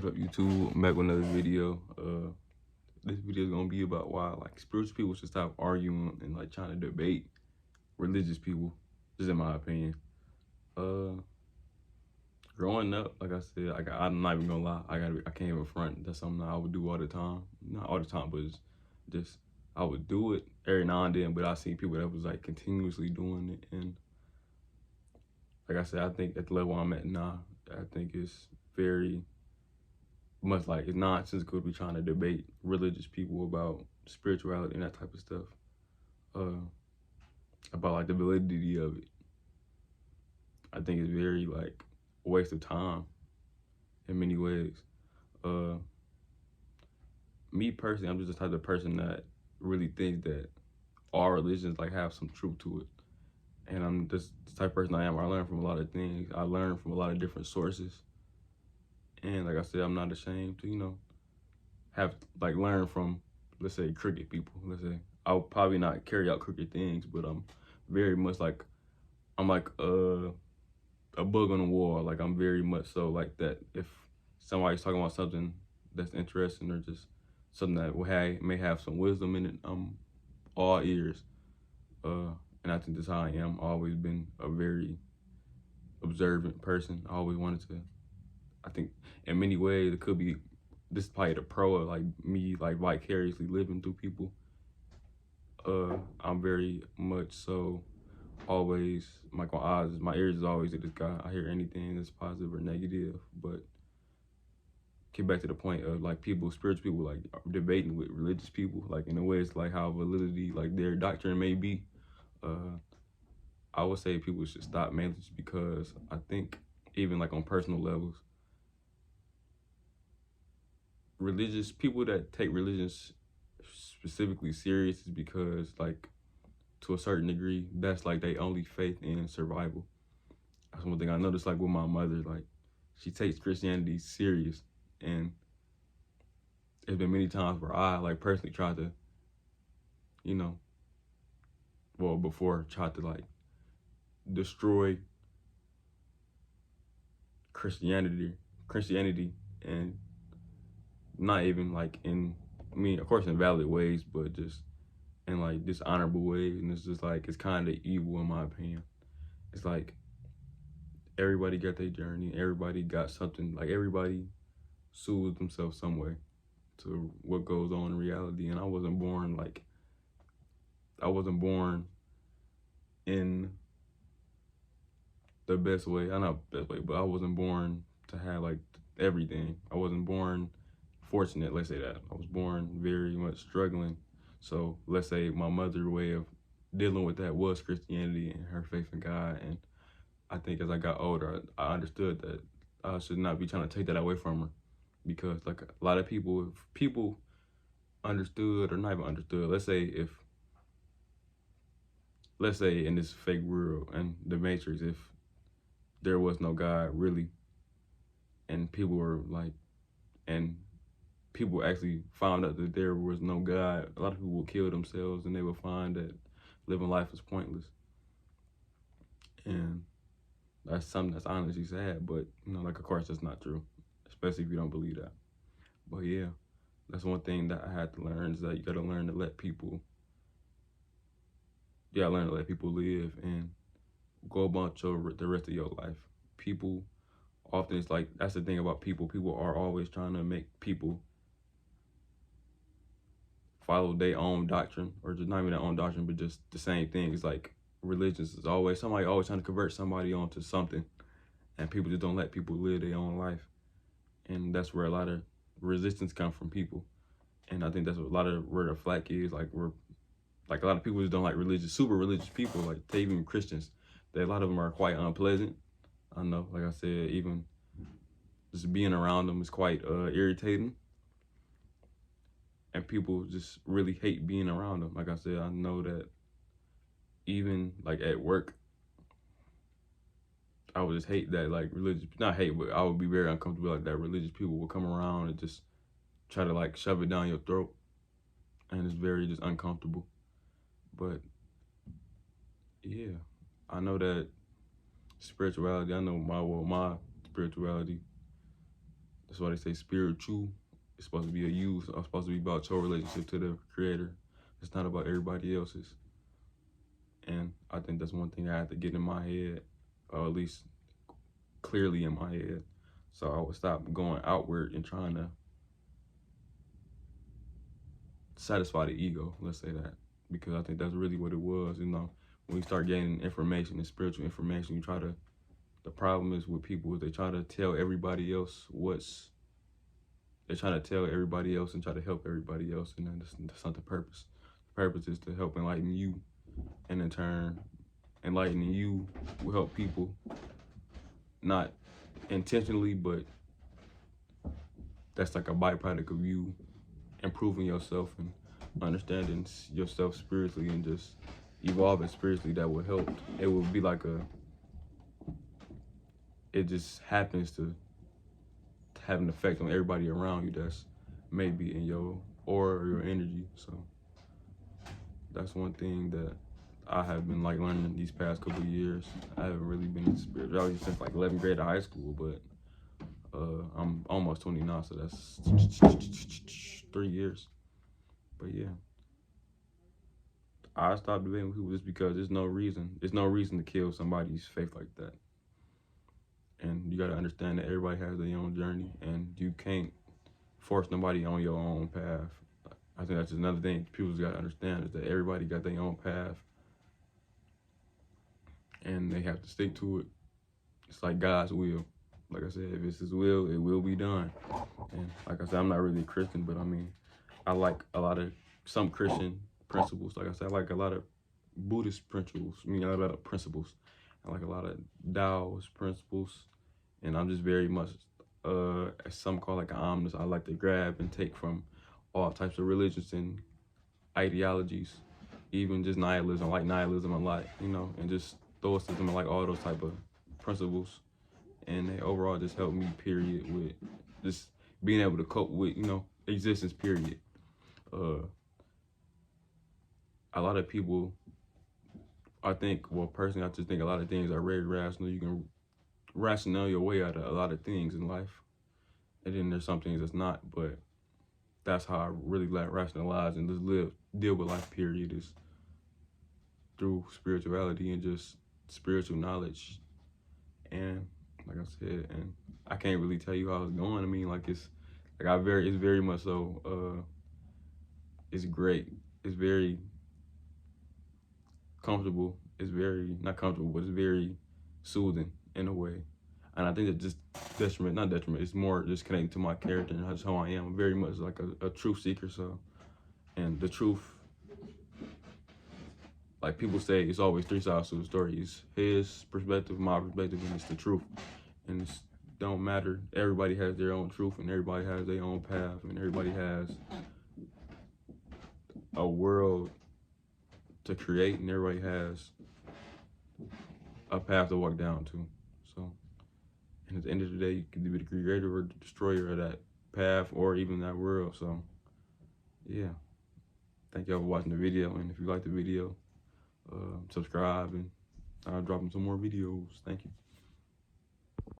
What up, YouTube? I'm back with another video. This video is gonna be about why like spiritual people should stop arguing and like trying to debate religious people. Just in my opinion. Growing up, like I said, I'm not even gonna lie. I can't even front. That's something I would do all the time. Not all the time, but it's just I would do it every now and then. But I seen people that was like continuously doing it, and like I said, I think at the level I'm at now, I think it's very much like it's nonsensical to be trying to debate religious people about spirituality and that type of stuff. About like the validity of it. I think it's very like a waste of time in many ways. Me personally, I'm just the type of person that really thinks that all religions like have some truth to it. And I'm just the type of person I am. I learn from a lot of things. I learn from a lot of different sources. And like I said, I'm not ashamed to, have like learn from, let's say, crooked people. Let's say I'll probably not carry out crooked things, but I'm very much like I'm like a bug on the wall. Like I'm very much so like that. If somebody's talking about something that's interesting or just something that may have some wisdom in it, I'm all ears. And I think that's how I am. I've always been a very observant person. I always wanted to. I think in many ways it could be this is probably the pro of like me like vicariously living through people. I'm very much so always like my ears is always to this guy. I hear anything that's positive or negative. But get back to the point of like spiritual people like debating with religious people, like in a way it's like how validity like their doctrine may be. I would say people should stop mainly just because I think even like on personal levels, religious people that take religion specifically serious is because like to a certain degree that's like they only faith in survival. That's one thing I noticed like with my mother, like she takes Christianity serious, and there's been many times where I like personally tried to, before tried to like destroy Christianity, and not even like of course in valid ways, but just in like dishonorable ways. And it's just like, it's kind of evil in my opinion. It's like everybody got their journey, everybody got something, like everybody soothes themselves some way to what goes on in reality. And I wasn't born in the best way. I not best way, but I wasn't born to have like everything. I wasn't born fortunate, let's say that. I was born very much struggling. So let's say my mother's way of dealing with that was Christianity and her faith in God. And I think as I got older, I understood that I should not be trying to take that away from her, because like a lot of people, if people understood or not even understood, let's say in this fake world and the Matrix, if there was no God really, and people actually found out that there was no God, a lot of people would kill themselves, and they would find that living life is pointless. And that's something that's honestly sad, but like of course that's not true, especially if you don't believe that. But yeah, that's one thing that I had to learn, is that you gotta learn to let people live and go about the rest of your life. People often, it's like, that's the thing about people. People are always trying to make people follow their own doctrine, or just not even their own doctrine, but just the same thing. It's like religions is always, somebody always trying to convert somebody onto something, and people just don't let people live their own life. And that's where a lot of resistance comes from people. And I think that's where the flack is. Like a lot of people just don't like super religious people, like even Christians. A lot of them are quite unpleasant. I know, like I said, even just being around them is quite irritating. And people just really hate being around them. Like I said, I know that even like at work, I would just hate that like not hate, but I would be very uncomfortable like that religious people would come around and just try to like shove it down your throat. And it's very just uncomfortable. But yeah, I know that spirituality, I know my spirituality, That's why they say spiritual. It's supposed to be a you. It's supposed to be about your relationship to the Creator. It's not about everybody else's. And I think that's one thing I had to get in my head, or at least clearly in my head. So I would stop going outward and trying to satisfy the ego, let's say that. Because I think that's really what it was, you know. When you start gaining information and spiritual information, the problem is with people is they try to tell everybody else they're trying to tell everybody else and try to help everybody else, and then that's not the purpose. The purpose is to help enlighten you, and in turn, enlightening you will help people, not intentionally, but that's like a byproduct of you improving yourself and understanding yourself spiritually and just evolving spiritually. That will help. It will be like it just happens to have an effect on everybody around you that's maybe in your aura or your energy. So that's one thing that I have been like learning these past couple of years. I haven't really been in spirituality since like 11th grade of high school, but I'm almost 20 now, so that's 3 years. But yeah, I stopped debating with people just because there's no reason to kill somebody's faith like that. And you got to understand that everybody has their own journey, and you can't force nobody on your own path. I think that's another thing people got to understand, is that everybody got their own path, and they have to stick to it. It's like God's will. Like I said, if it's His will, it will be done. And like I said, I'm not really a Christian, but I mean, I like some Christian principles. Like I said, I like a lot of Buddhist principles. I mean, a lot of principles. I like a lot of Taoist principles. And I'm just very much, as some call like an omnist. I like to grab and take from all types of religions and ideologies, even just nihilism. I like nihilism a lot, you know, and just stoicism. I like all those type of principles. And they overall just help me, period, with just being able to cope with, you know, existence, period. A lot of people, personally, I just think a lot of things are very rational. You can rationale your way out of a lot of things in life. And then there's some things that's not, but that's how I really like rationalize and just deal with life, period, is through spirituality and just spiritual knowledge. And like I said, and I can't really tell you how it's going. I mean, like it's very much so, it's great. It's very comfortable. It's very, not comfortable, but it's very soothing in a way. And I think that just not detriment, it's more just connecting to my character and just how I am. I'm very much like a truth seeker, so. And the truth, like people say, it's always three sides to the story. It's his perspective, my perspective, and it's the truth. And it don't matter. Everybody has their own truth, and everybody has their own path, and everybody has a world to create, and everybody has a path to walk down to. So, and at the end of the day, you can be the creator or the destroyer of that path or even that world. So, yeah. Thank y'all for watching the video, and if you like the video, subscribe, and I'll drop some more videos. Thank you.